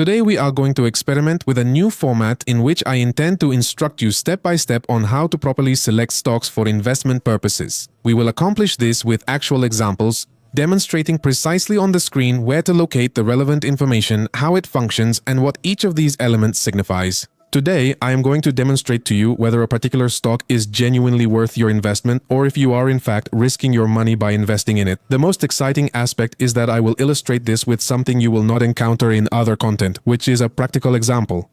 Today we are going to experiment with a new format in which I intend to instruct you step by step on how to properly select stocks for investment purposes. We will accomplish this with actual examples, demonstrating precisely on the screen where to locate the relevant information, how it functions, and what each of these elements signifies. Today, I am going to demonstrate to you whether a particular stock is genuinely worth your investment or if you are in fact risking your money by investing in it. The most exciting aspect is that I will illustrate this with something you will not encounter in other content, which is a practical example.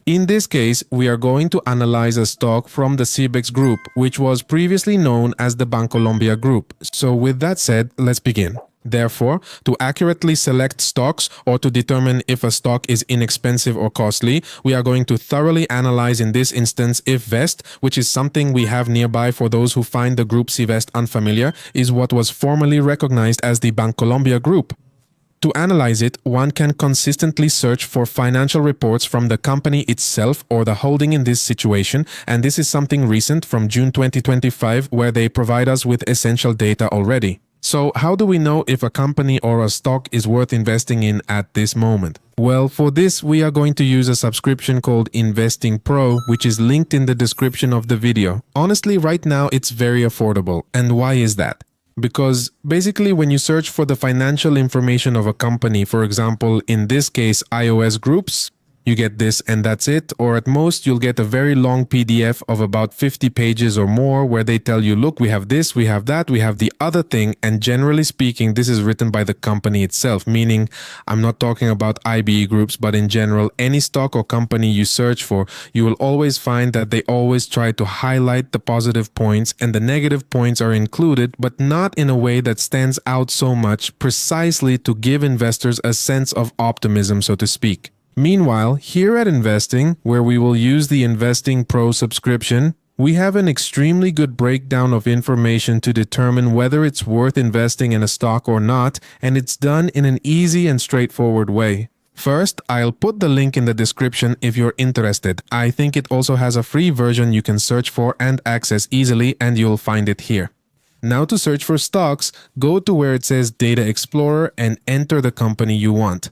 In this case, we are going to analyze a stock from the CEBEX group, which was previously known as the Bancolombia group. So with that said, let's begin. Therefore, to accurately select stocks or to determine if a stock is inexpensive or costly, we are going to thoroughly analyze in this instance if Vest, which is something we have nearby for those who find the group Cvest unfamiliar, is what was formerly recognized as the Bancolombia group. To analyze it, one can consistently search for financial reports from the company itself or the holding in this situation, and this is something recent from June 2025 where they provide us with essential data already. So how do we know if a company or a stock is worth investing in at this moment? Well, for this we are going to use a subscription called Investing Pro, which is linked in the description of the video. Honestly, right now it's very affordable. And why is that? Because basically when you search for the financial information of a company, for example, in this case iOS Groups, you get this and that's it, or at most you'll get a very long PDF of about 50 pages or more where they tell you, look, we have this, we have that, we have the other thing, and generally speaking, this is written by the company itself, meaning I'm not talking about IBE groups, but in general, any stock or company you search for, you will always find that they always try to highlight the positive points and the negative points are included, but not in a way that stands out so much, precisely to give investors a sense of optimism, so to speak. Meanwhile, here at Investing, where we will use the Investing Pro subscription, we have an extremely good breakdown of information to determine whether it's worth investing in a stock or not, and it's done in an easy and straightforward way. First, I'll put the link in the description if you're interested. I think it also has a free version you can search for and access easily, and you'll find it here. Now to search for stocks, go to where it says Data Explorer and enter the company you want.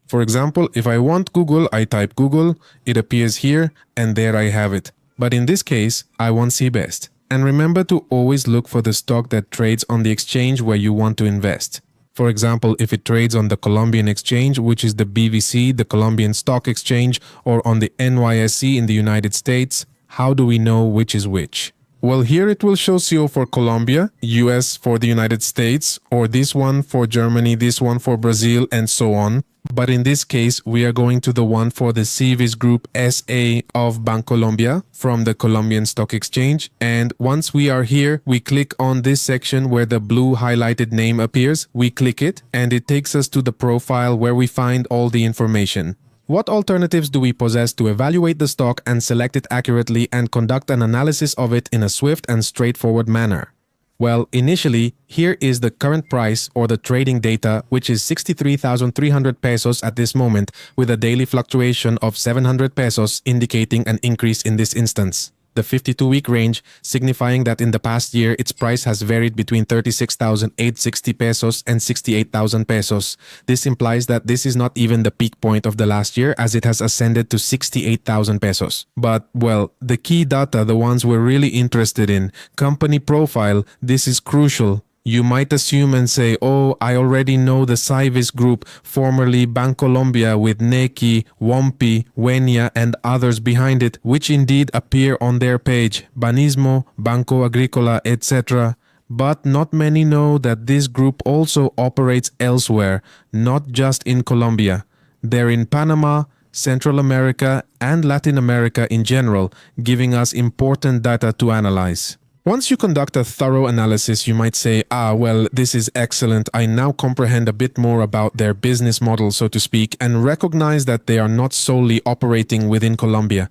For example, if I want Google, I type Google, it appears here, and there I have it. But in this case, I want Cbest. And remember to always look for the stock that trades on the exchange where you want to invest. For example, if it trades on the Colombian exchange, which is the BVC, the Colombian Stock Exchange, or on the NYSE in the United States, how do we know which is which? Well, here it will show CO for Colombia, US for the United States, or this one for Germany, this one for Brazil, and so on. But in this case, we are going to the one for the CEBEX Group SA of Bancolombia from the Colombian Stock Exchange. And once we are here, we click on this section where the blue highlighted name appears. We click it, and it takes us to the profile where we find all the information. What alternatives do we possess to evaluate the stock and select it accurately and conduct an analysis of it in a swift and straightforward manner? Well, initially, here is the current price or the trading data, which is 63,300 pesos at this moment, with a daily fluctuation of 700 pesos, indicating an increase in this instance. The 52-week range, signifying that in the past year, its price has varied between 36,860 pesos and 68,000 pesos. This implies that this is not even the peak point of the last year, as it has ascended to 68,000 pesos. But, well, the key data, the ones we're really interested in, company profile, this is crucial. You might assume and say, oh, I already know the CEBEX Group, formerly Bancolombia with Nequi, Wompi, Wenia, and others behind it, which indeed appear on their page, Banismo, Banco Agricola, etc. But not many know that this group also operates elsewhere, not just in Colombia. They're in Panama, Central America, and Latin America in general, giving us important data to analyze. Once you conduct a thorough analysis, you might say, well, this is excellent. I now comprehend a bit more about their business model, so to speak, and recognize that they are not solely operating within Colombia.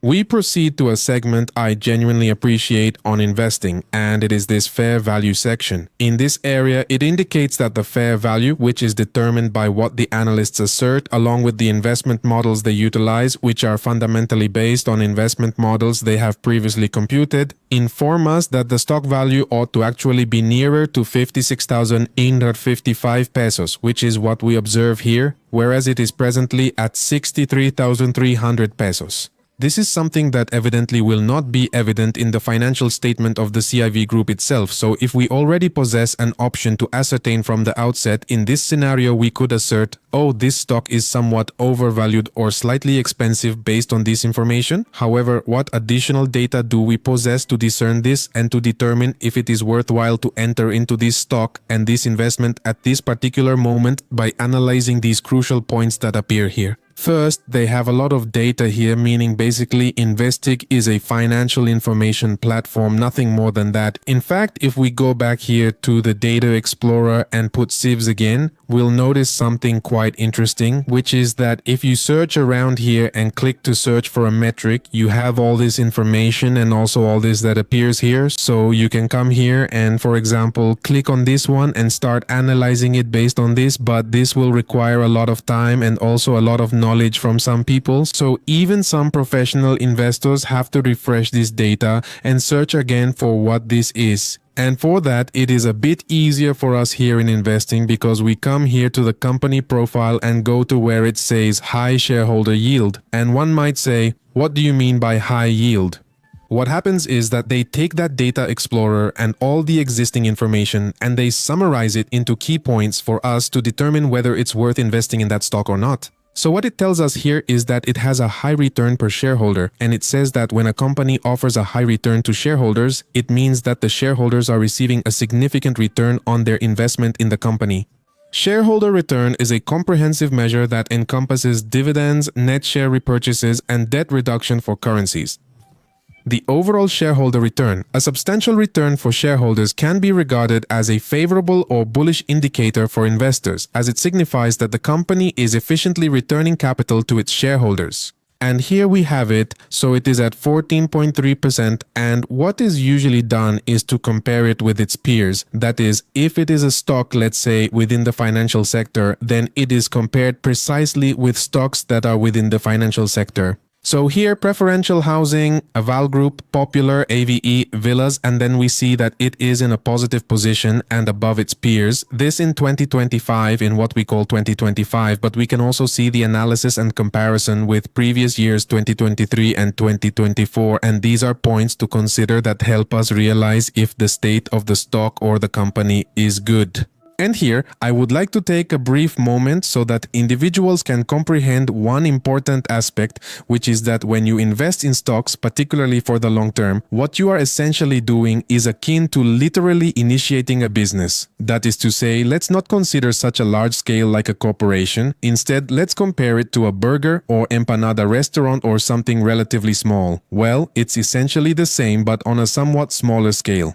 We proceed to a segment I genuinely appreciate on investing, and it is this fair value section. In this area, it indicates that the fair value, which is determined by what the analysts assert, along with the investment models they utilize, which are fundamentally based on investment models they have previously computed, inform us that the stock value ought to actually be nearer to 56,855 pesos, which is what we observe here, whereas it is presently at 63,300 pesos. This is something that evidently will not be evident in the financial statement of the CIV Group itself, so if we already possess an option to ascertain from the outset, in this scenario we could assert, oh, this stock is somewhat overvalued or slightly expensive based on this information. However, what additional data do we possess to discern this and to determine if it is worthwhile to enter into this stock and this investment at this particular moment by analyzing these crucial points that appear here? First, they have a lot of data here, meaning basically Investic is a financial information platform, nothing more than that. In fact, if we go back here to the Data Explorer and put sieves again, we'll notice something quite interesting, which is that if you search around here and click to search for a metric, you have all this information and also all this that appears here. So you can come here and, for example, click on this one and start analyzing it based on this, but this will require a lot of time and also a lot of knowledge from some people. So even some professional investors have to refresh this data and search again for what this is. And for that, it is a bit easier for us here in investing because we come here to the company profile and go to where it says high shareholder yield. And one might say, what do you mean by high yield? What happens is that they take that Data Explorer and all the existing information and they summarize it into key points for us to determine whether it's worth investing in that stock or not. So what it tells us here is that it has a high return per shareholder, and it says that when a company offers a high return to shareholders, it means that the shareholders are receiving a significant return on their investment in the company. Shareholder return is a comprehensive measure that encompasses dividends, net share repurchases, and debt reduction for currencies. The overall shareholder return, a substantial return for shareholders, can be regarded as a favorable or bullish indicator for investors, as it signifies that the company is efficiently returning capital to its shareholders. And here we have it, so it is at 14.3%, and what is usually done is to compare it with its peers. That is, if it is a stock, let's say, within the financial sector, then it is compared precisely with stocks that are within the financial sector. So here, Preferential Housing, Aval Group, Popular, AVE, Villas, and then we see that it is in a positive position and above its peers. This in 2025, in what we call 2025, but we can also see the analysis and comparison with previous years 2023 and 2024, and these are points to consider that help us realize if the state of the stock or the company is good. And here, I would like to take a brief moment so that individuals can comprehend one important aspect, which is that when you invest in stocks, particularly for the long term, what you are essentially doing is akin to literally initiating a business. That is to say, let's not consider such a large scale like a corporation. Instead, let's compare it to a burger or empanada restaurant or something relatively small. Well, it's essentially the same but on a somewhat smaller scale.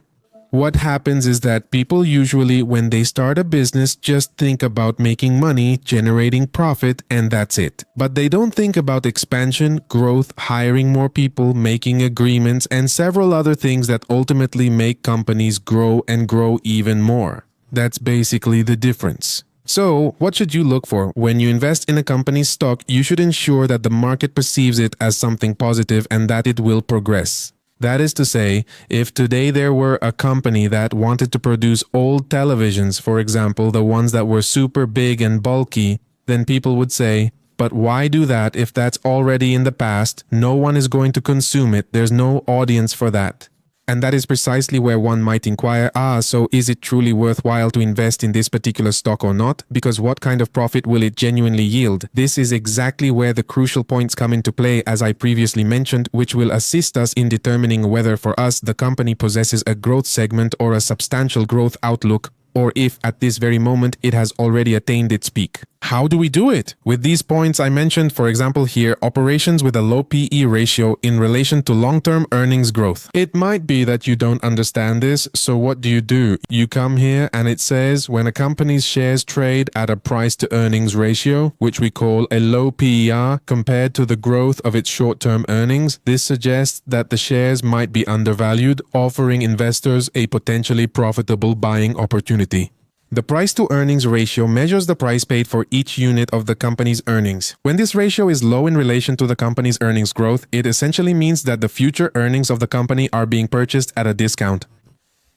What happens is that people usually, when they start a business, just think about making money, generating profit, and that's it. But they don't think about expansion, growth, hiring more people, making agreements, and several other things that ultimately make companies grow and grow even more. That's basically the difference. So, what should you look for? When you invest in a company's stock, you should ensure that the market perceives it as something positive and that it will progress. That is to say, if today there were a company that wanted to produce old televisions, for example, the ones that were super big and bulky, then people would say, but why do that if that's already in the past? No one is going to consume it. There's no audience for that. And that is precisely where one might inquire, so is it truly worthwhile to invest in this particular stock or not? Because what kind of profit will it genuinely yield? This is exactly where the crucial points come into play, as I previously mentioned, which will assist us in determining whether for us the company possesses a growth segment or a substantial growth outlook, or if at this very moment it has already attained its peak. How do we do it? With these points I mentioned, for example here, operations with a low PE ratio in relation to long-term earnings growth. It might be that you don't understand this, so what do? You come here and it says when a company's shares trade at a price to earnings ratio, which we call a low PER, compared to the growth of its short-term earnings, this suggests that the shares might be undervalued, offering investors a potentially profitable buying opportunity. The price-to-earnings ratio measures the price paid for each unit of the company's earnings. When this ratio is low in relation to the company's earnings growth, it essentially means that the future earnings of the company are being purchased at a discount.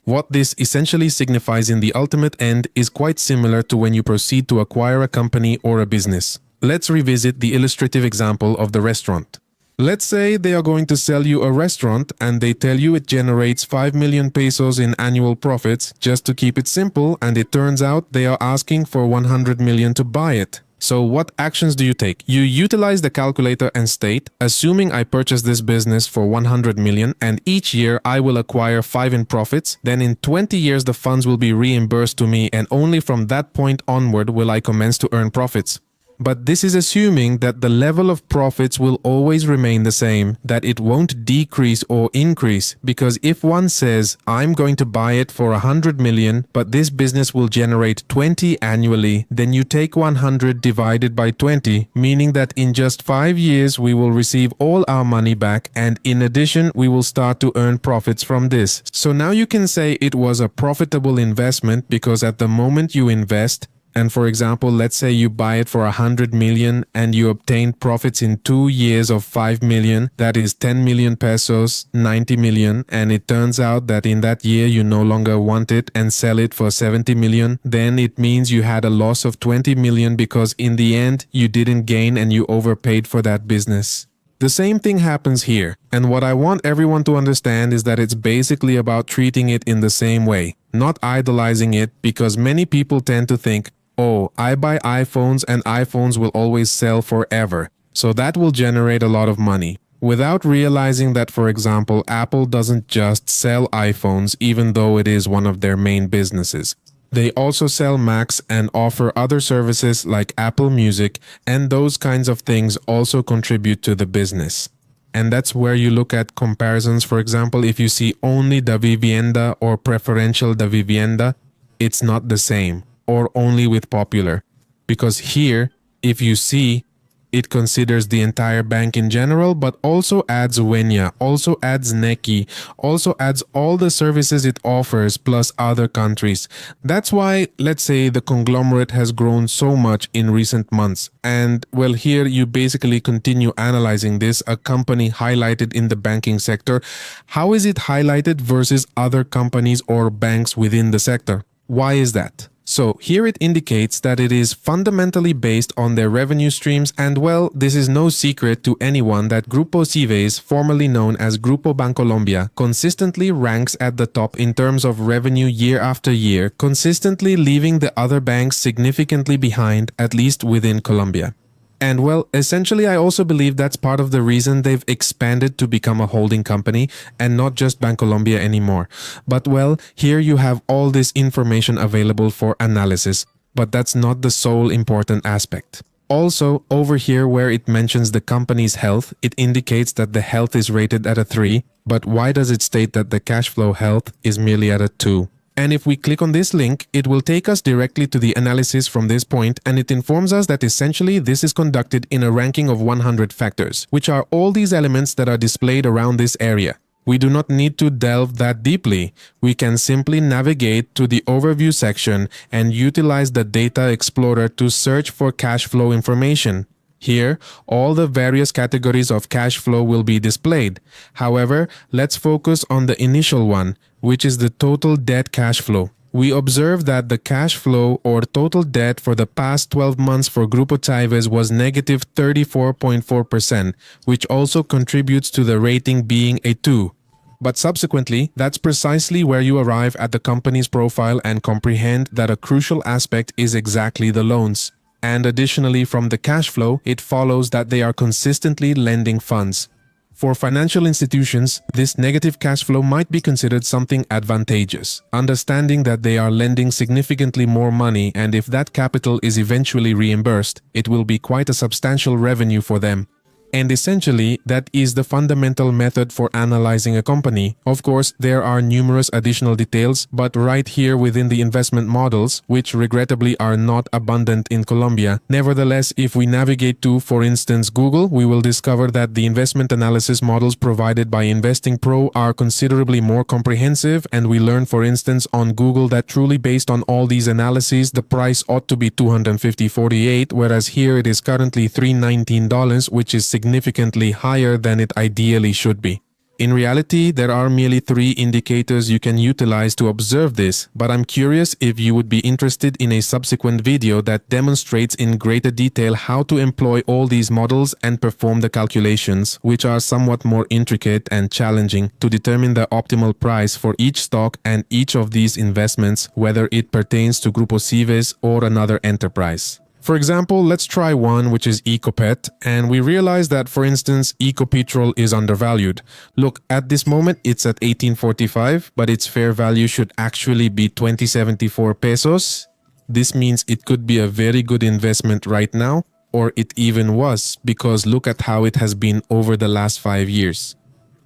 What this essentially signifies in the ultimate end is quite similar to when you proceed to acquire a company or a business. Let's revisit the illustrative example of the restaurant. Let's say they are going to sell you a restaurant and they tell you it generates 5 million pesos in annual profits, just to keep it simple, and it turns out they are asking for 100 million to buy it. So what actions do you take? You utilize the calculator and state, assuming I purchase this business for 100 million and each year I will acquire 5 in profits, then in 20 years the funds will be reimbursed to me and only from that point onward will I commence to earn profits. But this is assuming that the level of profits will always remain the same, that it won't decrease or increase, because if one says, I'm going to buy it for 100 million, but this business will generate 20 annually, then you take 100 divided by 20, meaning that in just 5 years we will receive all our money back, and in addition we will start to earn profits from this. So now you can say it was a profitable investment because at the moment you invest, and for example, let's say you buy it for 100 million and you obtain profits in 2 years of 5 million, that is 10 million pesos, 90 million, and it turns out that in that year you no longer want it and sell it for 70 million, then it means you had a loss of 20 million because in the end you didn't gain and you overpaid for that business. The same thing happens here, and what I want everyone to understand is that it's basically about treating it in the same way, not idolizing it, because many people tend to think, oh, I buy iPhones and iPhones will always sell forever, so that will generate a lot of money. Without realizing that, for example, Apple doesn't just sell iPhones even though it is one of their main businesses. They also sell Macs and offer other services like Apple Music, and those kinds of things also contribute to the business. And that's where you look at comparisons. For example, if you see only Davivienda or preferential Davivienda, it's not the same. Or only with popular, because here if you see it considers the entire bank in general, but also adds Wenya, also adds Neki, also adds all the services it offers plus other countries. That's why, let's say, the conglomerate has grown so much in recent months. And well, here you basically continue analyzing this, a company highlighted in the banking sector. How is it highlighted versus other companies or banks within the sector? Why is that? So here it indicates that it is fundamentally based on their revenue streams, and well, this is no secret to anyone that Grupo Cives, formerly known as Grupo Bancolombia, consistently ranks at the top in terms of revenue year after year, consistently leaving the other banks significantly behind, at least within Colombia. And well, essentially I also believe that's part of the reason they've expanded to become a holding company and not just Bancolombia anymore. But well, here you have all this information available for analysis, but that's not the sole important aspect. Also, over here where it mentions the company's health, it indicates that the health is rated at a 3, but why does it state that the cash flow health is merely at a 2? And if we click on this link, it will take us directly to the analysis from this point, and it informs us that essentially this is conducted in a ranking of 100 factors, which are all these elements that are displayed around this area. We do not need to delve that deeply. We can simply navigate to the overview section and utilize the Data Explorer to search for cash flow information. Here, all the various categories of cash flow will be displayed. However, let's focus on the initial one, which is the total debt cash flow. We observe that the cash flow or total debt for the past 12 months for Grupo Cives was negative 34.4%, which also contributes to the rating being a 2. But subsequently, that's precisely where you arrive at the company's profile and comprehend that a crucial aspect is exactly the loans. And additionally, from the cash flow, it follows that they are consistently lending funds. For financial institutions, this negative cash flow might be considered something advantageous, understanding that they are lending significantly more money, and if that capital is eventually reimbursed, it will be quite a substantial revenue for them. And essentially, that is the fundamental method for analyzing a company. Of course, there are numerous additional details, but right here within the investment models, which regrettably are not abundant in Colombia. Nevertheless, if we navigate to, for instance, Google, we will discover that the investment analysis models provided by Investing Pro are considerably more comprehensive, and we learn, for instance, on Google that truly based on all these analyses, the price ought to be $250.48, whereas here it is currently $319, which is significantly higher than it ideally should be. In reality, there are merely 3 indicators you can utilize to observe this, but I'm curious if you would be interested in a subsequent video that demonstrates in greater detail how to employ all these models and perform the calculations, which are somewhat more intricate and challenging, to determine the optimal price for each stock and each of these investments, whether it pertains to Grupo Cives or another enterprise. For example, let's try one which is Ecopet, and we realize that, for instance, Ecopetrol is undervalued. Look, at this moment it's at 1845, but its fair value should actually be 2074 pesos. This means it could be a very good investment right now, or it even was, because look at how it has been over the last 5 years.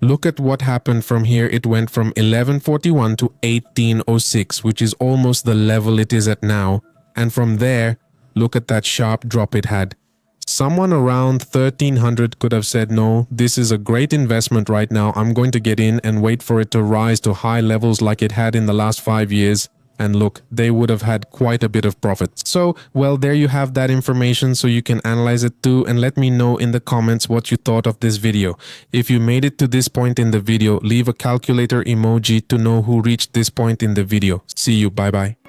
Look at what happened from here. It went from 1141 to 1806, which is almost the level it is at now, and from there, look at that sharp drop it had. Someone around 1300 could have said, no, this is a great investment right now. I'm going to get in and wait for it to rise to high levels like it had in the last 5 years. And look, they would have had quite a bit of profit. So, well, there you have that information, so you can analyze it too, and let me know in the comments what you thought of this video. If you made it to this point in the video, leave a calculator emoji to know who reached this point in the video. See you. Bye-bye.